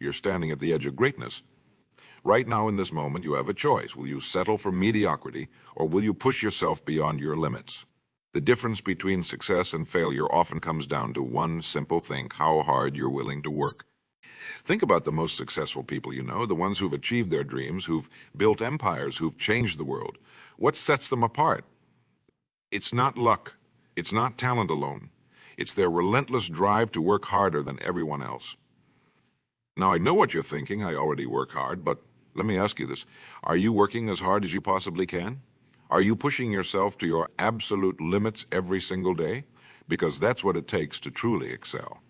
You're standing at the edge of greatness. Right now in this moment, you have a choice. Will you settle for mediocrity, or will you push yourself beyond your limits? The difference between success and failure often comes down to one simple thing: how hard you're willing to work. Think about the most successful people you know, the ones who've achieved their dreams, who've built empires, who've changed the world. What sets them apart? It's not luck. It's not talent alone. It's their relentless drive to work harder than everyone else. Now, I know what you're thinking. I already work hard, but let me ask you this. Are you working as hard as you possibly can? Are you pushing yourself to your absolute limits every single day? Because that's what it takes to truly excel.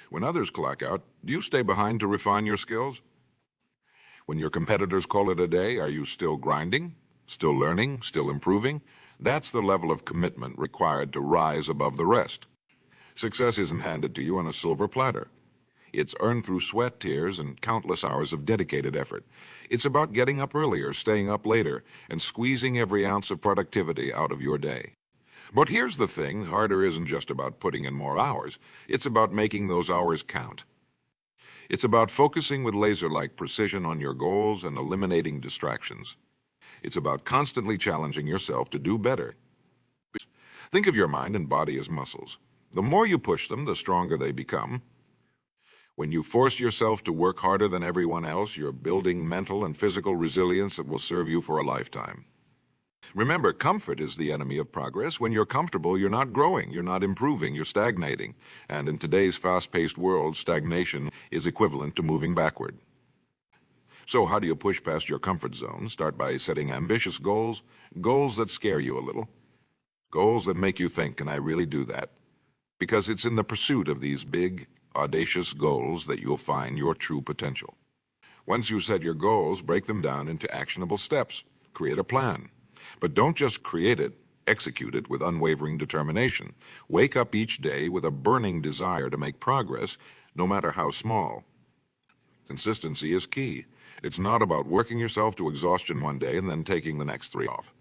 When others clock out, do you stay behind to refine your skills? When your competitors call it a day, are you still grinding, still learning, still improving? That's the level of commitment required to rise above the rest. Success isn't handed to you on a silver platter. It's earned through sweat, tears, and countless hours of dedicated effort. It's about getting up earlier, staying up later, and squeezing every ounce of productivity out of your day. But here's the thing: harder isn't just about putting in more hours. It's about making those hours count. It's about focusing with laser-like precision on your goals and eliminating distractions. It's about constantly challenging yourself to do better. Think of your mind and body as muscles. The more you push them, the stronger they become. When you force yourself to work harder than everyone else, you're building mental and physical resilience that will serve you for a lifetime. Remember, comfort is the enemy of progress. When you're comfortable, you're not growing, you're not improving, you're stagnating. And in today's fast-paced world, stagnation is equivalent to moving backward. So how do you push past your comfort zone? Start by setting ambitious goals, goals that scare you a little, goals that make you think, can I really do that? Because it's in the pursuit of these big, audacious goals that you'll find your true potential. Once you set your goals, break them down into actionable steps. Create a plan. But don't just create it, execute it with unwavering determination. Wake up each day with a burning desire to make progress, no matter how small. Consistency is key. It's not about working yourself to exhaustion one day and then taking the next 3 off.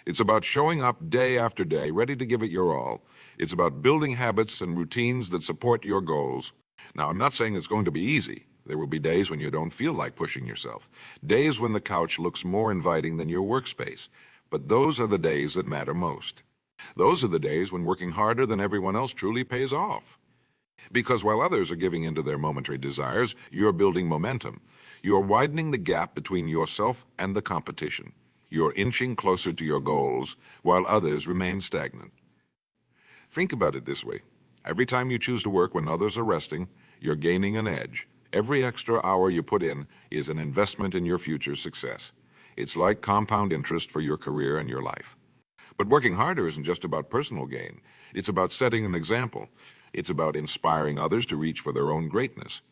It's about showing up day after day, ready to give it your all. It's about building habits and routines that support your goals. Now, I'm not saying it's going to be easy. There will be days when you don't feel like pushing yourself. Days when the couch looks more inviting than your workspace. But those are the days that matter most. Those are the days when working harder than everyone else truly pays off. Because while others are giving in to their momentary desires, you're building momentum. You're widening the gap between yourself and the competition. You're inching closer to your goals while others remain stagnant. Think about it this way. Every time you choose to work when others are resting, you're gaining an edge. Every extra hour you put in is an investment in your future success. It's like compound interest for your career and your life. But working harder isn't just about personal gain. It's about setting an example. It's about inspiring others to reach for their own greatness.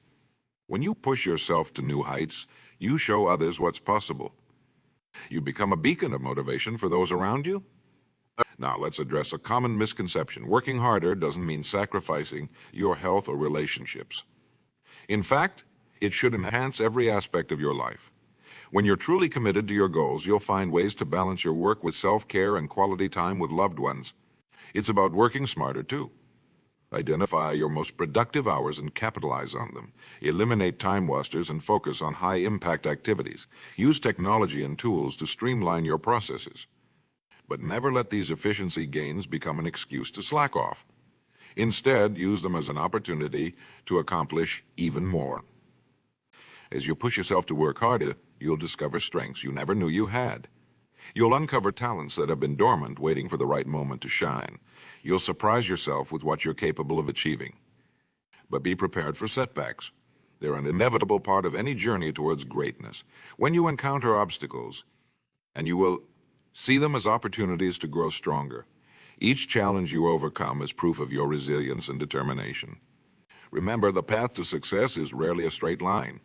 When you push yourself to new heights, you show others what's possible. You become a beacon of motivation for those around you. Now, let's address a common misconception. Working harder doesn't mean sacrificing your health or relationships. In fact, it should enhance every aspect of your life. When you're truly committed to your goals, you'll find ways to balance your work with self-care and quality time with loved ones. It's about working smarter, too. Identify your most productive hours and capitalize on them. Eliminate time wasters and focus on high-impact activities. Use technology and tools to streamline your processes. But never let these efficiency gains become an excuse to slack off. Instead, use them as an opportunity to accomplish even more. As you push yourself to work harder, you'll discover strengths you never knew you had. You'll uncover talents that have been dormant, waiting for the right moment to shine. You'll surprise yourself with what you're capable of achieving. But be prepared for setbacks. They're an inevitable part of any journey towards greatness. When you encounter obstacles, and you will see them as opportunities to grow stronger. Each challenge you overcome is proof of your resilience and determination. Remember, the path to success is rarely a straight line.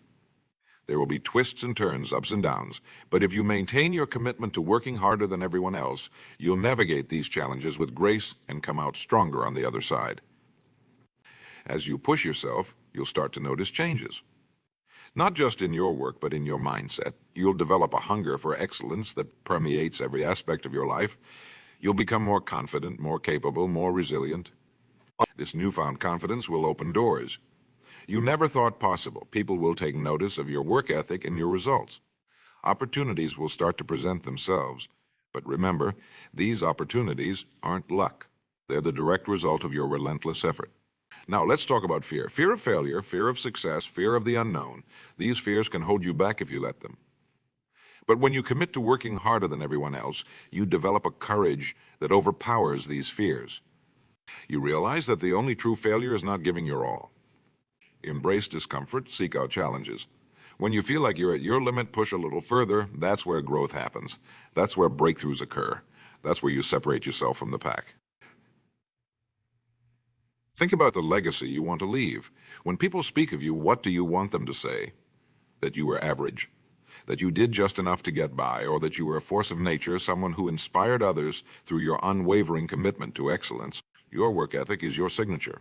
There will be twists and turns, ups and downs, but if you maintain your commitment to working harder than everyone else, you'll navigate these challenges with grace and come out stronger on the other side. As you push yourself, you'll start to notice changes. Not just in your work, but in your mindset. You'll develop a hunger for excellence that permeates every aspect of your life. You'll become more confident, more capable, more resilient. This newfound confidence will open doors. You never thought possible. People will take notice of your work ethic and your results. Opportunities will start to present themselves. But remember, these opportunities aren't luck. They're the direct result of your relentless effort. Now, let's talk about fear. Fear of failure, fear of success, fear of the unknown. These fears can hold you back if you let them. But when you commit to working harder than everyone else, you develop a courage that overpowers these fears. You realize that the only true failure is not giving your all. Embrace discomfort, seek out challenges. When you feel like you're at your limit, push a little further. That's where growth happens. That's where breakthroughs occur. That's where you separate yourself from the pack. Think about the legacy you want to leave. When people speak of you, what do you want them to say? That you were average, that you did just enough to get by, or that you were a force of nature, someone who inspired others through your unwavering commitment to excellence. Your work ethic is your signature.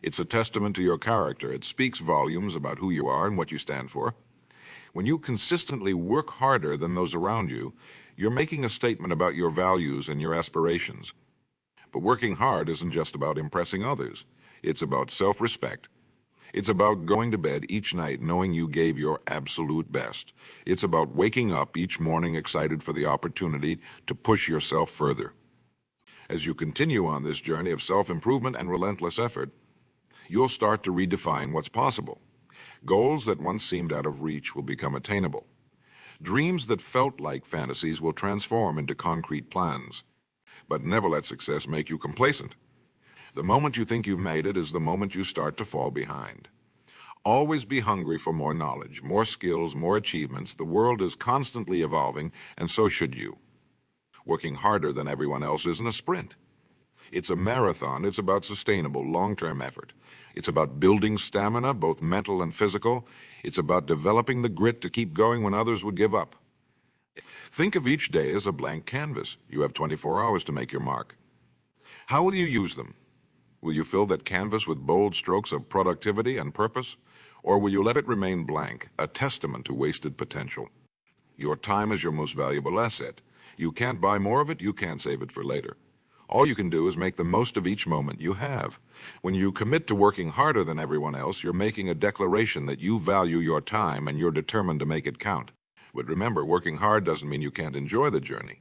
It's a testament to your character. It speaks volumes about who you are and what you stand for. When you consistently work harder than those around you, you're making a statement about your values and your aspirations. But working hard isn't just about impressing others. It's about self-respect. It's about going to bed each night knowing you gave your absolute best. It's about waking up each morning excited for the opportunity to push yourself further. As you continue on this journey of self-improvement and relentless effort, you'll start to redefine what's possible. Goals that once seemed out of reach will become attainable. Dreams that felt like fantasies will transform into concrete plans. But never let success make you complacent. The moment you think you've made it is the moment you start to fall behind. Always be hungry for more knowledge, more skills, more achievements. The world is constantly evolving, and so should you. Working harder than everyone else isn't a sprint. It's a marathon. It's about sustainable, long-term effort. It's about building stamina, both mental and physical. It's about developing the grit to keep going when others would give up. Think of each day as a blank canvas. You have 24 hours to make your mark. How will you use them? Will you fill that canvas with bold strokes of productivity and purpose? Or will you let it remain blank, a testament to wasted potential? Your time is your most valuable asset. You can't buy more of it, you can't save it for later. All you can do is make the most of each moment you have. When you commit to working harder than everyone else, you're making a declaration that you value your time and you're determined to make it count. But remember, working hard doesn't mean you can't enjoy the journey.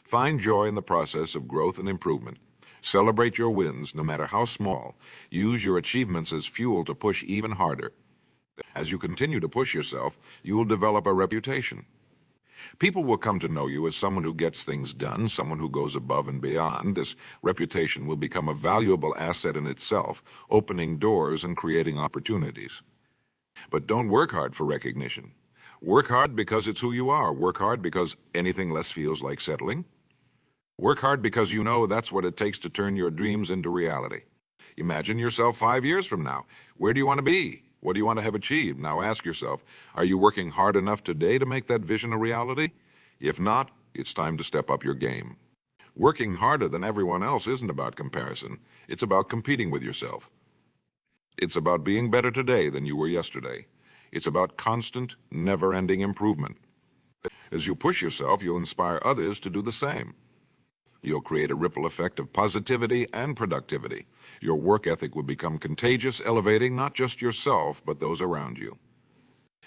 Find joy in the process of growth and improvement. Celebrate your wins, no matter how small. Use your achievements as fuel to push even harder. As you continue to push yourself, you will develop a reputation. People will come to know you as someone who gets things done, someone who goes above and beyond. This reputation will become a valuable asset in itself, opening doors and creating opportunities. But don't work hard for recognition. Work hard because it's who you are. Work hard because anything less feels like settling. Work hard because you know that's what it takes to turn your dreams into reality. Imagine yourself 5 years from now. Where do you want to be? What do you want to have achieved? Now ask yourself, are you working hard enough today to make that vision a reality? If not, it's time to step up your game. Working harder than everyone else isn't about comparison. It's about competing with yourself. It's about being better today than you were yesterday. It's about constant, never-ending improvement. As you push yourself, you'll inspire others to do the same. You'll create a ripple effect of positivity and productivity. Your work ethic will become contagious, elevating not just yourself, but those around you.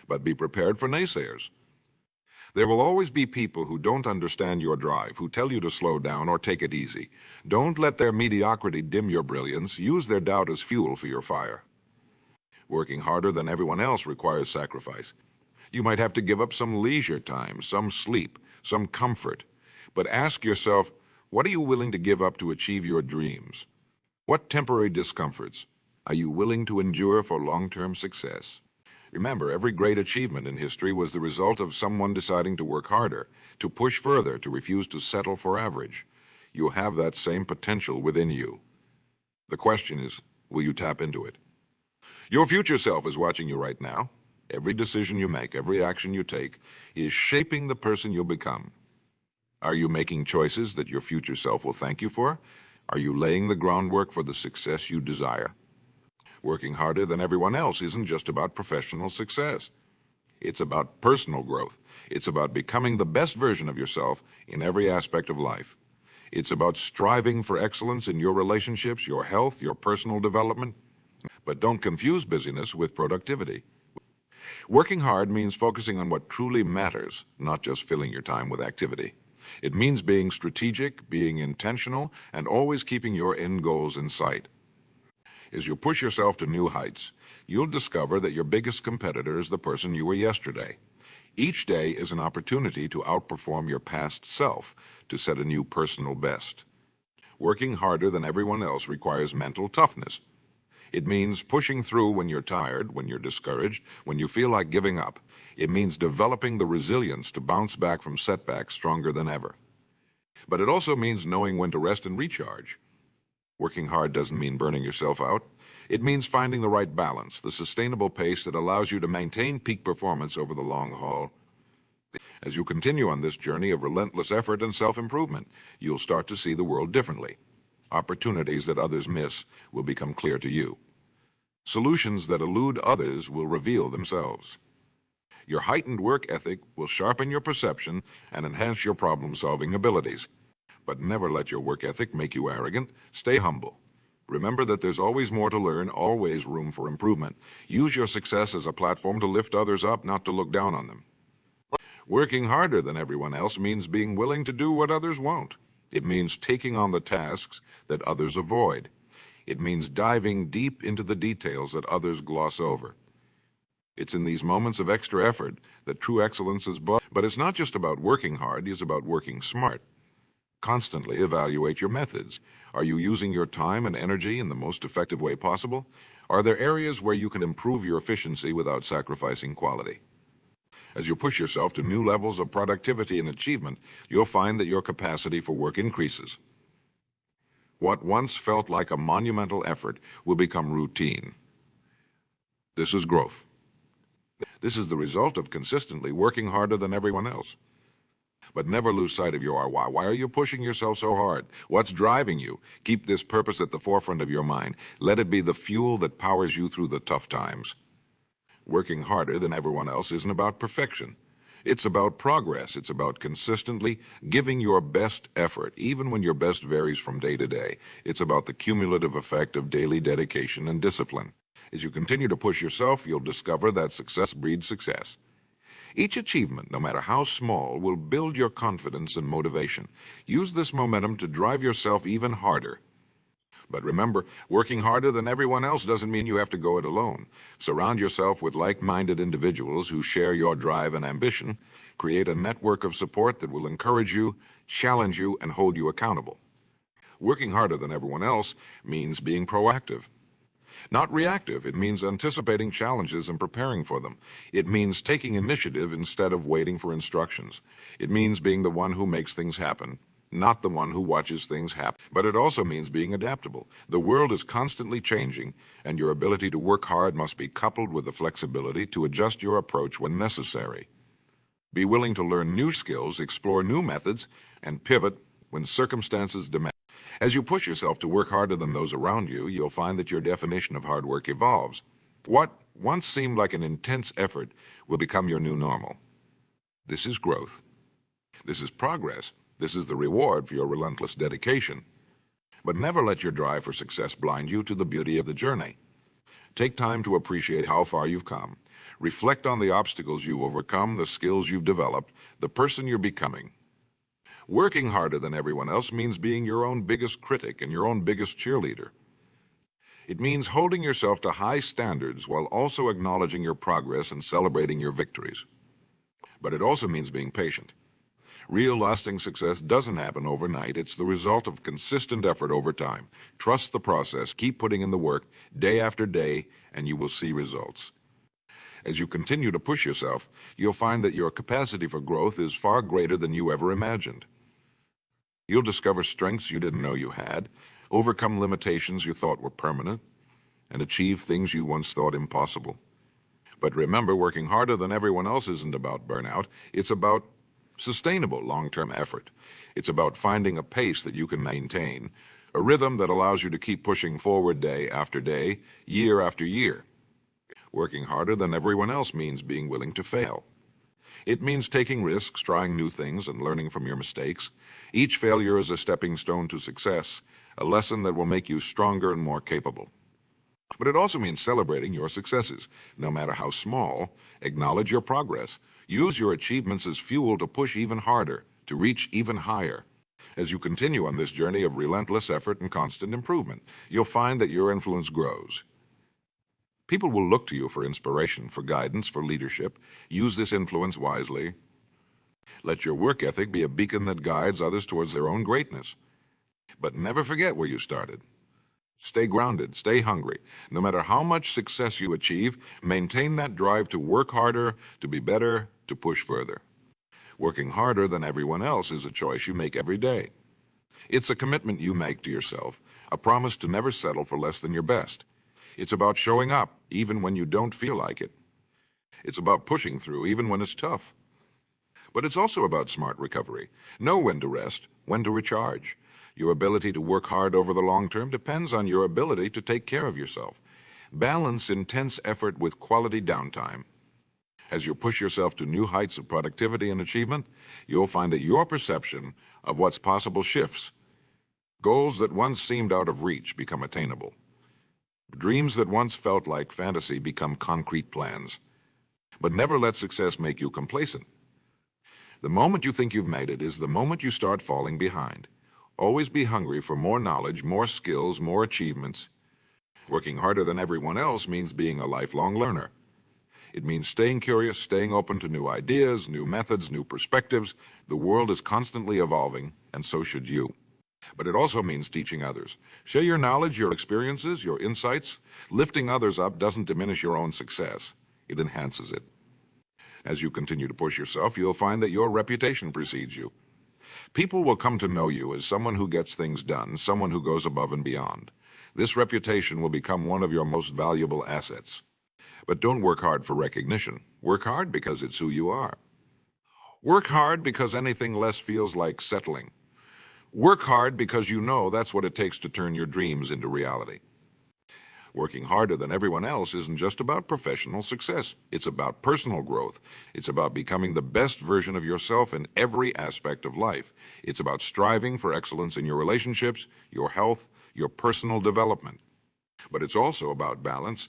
But be prepared for naysayers. There will always be people who don't understand your drive, who tell you to slow down or take it easy. Don't let their mediocrity dim your brilliance. Use their doubt as fuel for your fire. Working harder than everyone else requires sacrifice. You might have to give up some leisure time, some sleep, some comfort. But ask yourself, what are you willing to give up to achieve your dreams? What temporary discomforts are you willing to endure for long-term success? Remember, every great achievement in history was the result of someone deciding to work harder, to push further, to refuse to settle for average. You have that same potential within you. The question is, will you tap into it? Your future self is watching you right now. Every decision you make, every action you take, is shaping the person you'll become. Are you making choices that your future self will thank you for? Are you laying the groundwork for the success you desire? Working harder than everyone else isn't just about professional success. It's about personal growth. It's about becoming the best version of yourself in every aspect of life. It's about striving for excellence in your relationships, your health, your personal development. But don't confuse busyness with productivity. Working hard means focusing on what truly matters, not just filling your time with activity. It means being strategic, being intentional, and always keeping your end goals in sight. As you push yourself to new heights, you'll discover that your biggest competitor is the person you were yesterday. Each day is an opportunity to outperform your past self, to set a new personal best. Working harder than everyone else requires mental toughness. It means pushing through when you're tired, when you're discouraged, when you feel like giving up. It means developing the resilience to bounce back from setbacks stronger than ever. But it also means knowing when to rest and recharge. Working hard doesn't mean burning yourself out. It means finding the right balance, the sustainable pace that allows you to maintain peak performance over the long haul. As you continue on this journey of relentless effort and self-improvement, you'll start to see the world differently. Opportunities that others miss will become clear to you. Solutions that elude others will reveal themselves. Your heightened work ethic will sharpen your perception and enhance your problem-solving abilities. But never let your work ethic make you arrogant. Stay humble. Remember that there's always more to learn, always room for improvement. Use your success as a platform to lift others up, not to look down on them. Working harder than everyone else means being willing to do what others won't. It means taking on the tasks that others avoid. It means diving deep into the details that others gloss over. It's in these moments of extra effort that true excellence is born. But it's not just about working hard, it's about working smart. Constantly evaluate your methods. Are you using your time and energy in the most effective way possible? Are there areas where you can improve your efficiency without sacrificing quality? As you push yourself to new levels of productivity and achievement, you'll find that your capacity for work increases. What once felt like a monumental effort will become routine. This is growth. This is the result of consistently working harder than everyone else. But never lose sight of your why. Why are you pushing yourself so hard? What's driving you? Keep this purpose at the forefront of your mind. Let it be the fuel that powers you through the tough times. Working harder than everyone else isn't about perfection. It's about progress. It's about consistently giving your best effort, even when your best varies from day to day. It's about the cumulative effect of daily dedication and discipline. As you continue to push yourself, you'll discover that success breeds success. Each achievement, no matter how small, will build your confidence and motivation. Use this momentum to drive yourself even harder. But remember, working harder than everyone else doesn't mean you have to go it alone. Surround yourself with like-minded individuals who share your drive and ambition. Create a network of support that will encourage you, challenge you, and hold you accountable. Working harder than everyone else means being proactive. Not reactive. It means anticipating challenges and preparing for them. It means taking initiative instead of waiting for instructions. It means being the one who makes things happen, not the one who watches things happen. But it also means being adaptable. The world is constantly changing, and your ability to work hard must be coupled with the flexibility to adjust your approach when necessary. Be willing to learn new skills, explore new methods, and pivot when circumstances demand. As you push yourself to work harder than those around you, you'll find that your definition of hard work evolves. What once seemed like an intense effort will become your new normal. This is growth. This is progress. This is the reward for your relentless dedication. But never let your drive for success blind you to the beauty of the journey. Take time to appreciate how far you've come. Reflect on the obstacles you've overcome, the skills you've developed, the person you're becoming. Working harder than everyone else means being your own biggest critic and your own biggest cheerleader. It means holding yourself to high standards while also acknowledging your progress and celebrating your victories. But it also means being patient. Real lasting success doesn't happen overnight. It's the result of consistent effort over time. Trust the process, keep putting in the work day after day, and you will see results. As you continue to push yourself, you'll find that your capacity for growth is far greater than you ever imagined. You'll discover strengths you didn't know you had, overcome limitations you thought were permanent, and achieve things you once thought impossible. But remember, working harder than everyone else isn't about burnout. It's about sustainable long-term effort. It's about finding a pace that you can maintain, a rhythm that allows you to keep pushing forward day after day, year after year. Working harder than everyone else means being willing to fail. It means taking risks, trying new things, and learning from your mistakes. Each failure is a stepping stone to success, a lesson that will make you stronger and more capable. But it also means celebrating your successes, no matter how small. Acknowledge your progress. Use your achievements as fuel to push even harder, to reach even higher. As you continue on this journey of relentless effort and constant improvement, you'll find that your influence grows. People will look to you for inspiration, for guidance, for leadership. Use this influence wisely. Let your work ethic be a beacon that guides others towards their own greatness. But never forget where you started. Stay grounded, stay hungry. No matter how much success you achieve, maintain that drive to work harder, to be better, to push further. Working harder than everyone else is a choice you make every day. It's a commitment you make to yourself, a promise to never settle for less than your best. It's about showing up, even when you don't feel like it. It's about pushing through, even when it's tough. But it's also about smart recovery. Know when to rest, when to recharge. Your ability to work hard over the long term depends on your ability to take care of yourself. Balance intense effort with quality downtime. As you push yourself to new heights of productivity and achievement, you'll find that your perception of what's possible shifts. Goals that once seemed out of reach become attainable. Dreams that once felt like fantasy become concrete plans. But never let success make you complacent. The moment you think you've made it is the moment you start falling behind. Always be hungry for more knowledge, more skills, more achievements. Working harder than everyone else means being a lifelong learner. It means staying curious, staying open to new ideas, new methods, new perspectives. The world is constantly evolving, and so should you. But it also means teaching others. Share your knowledge, your experiences, your insights. Lifting others up doesn't diminish your own success. It enhances it. As you continue to push yourself, you'll find that your reputation precedes you. People will come to know you as someone who gets things done, someone who goes above and beyond. This reputation will become one of your most valuable assets. But don't work hard for recognition. Work hard because it's who you are. Work hard because anything less feels like settling. Work hard because you know that's what it takes to turn your dreams into reality. Working harder than everyone else isn't just about professional success. It's about personal growth. It's about becoming the best version of yourself in every aspect of life. It's about striving for excellence in your relationships, your health, your personal development. But it's also about balance,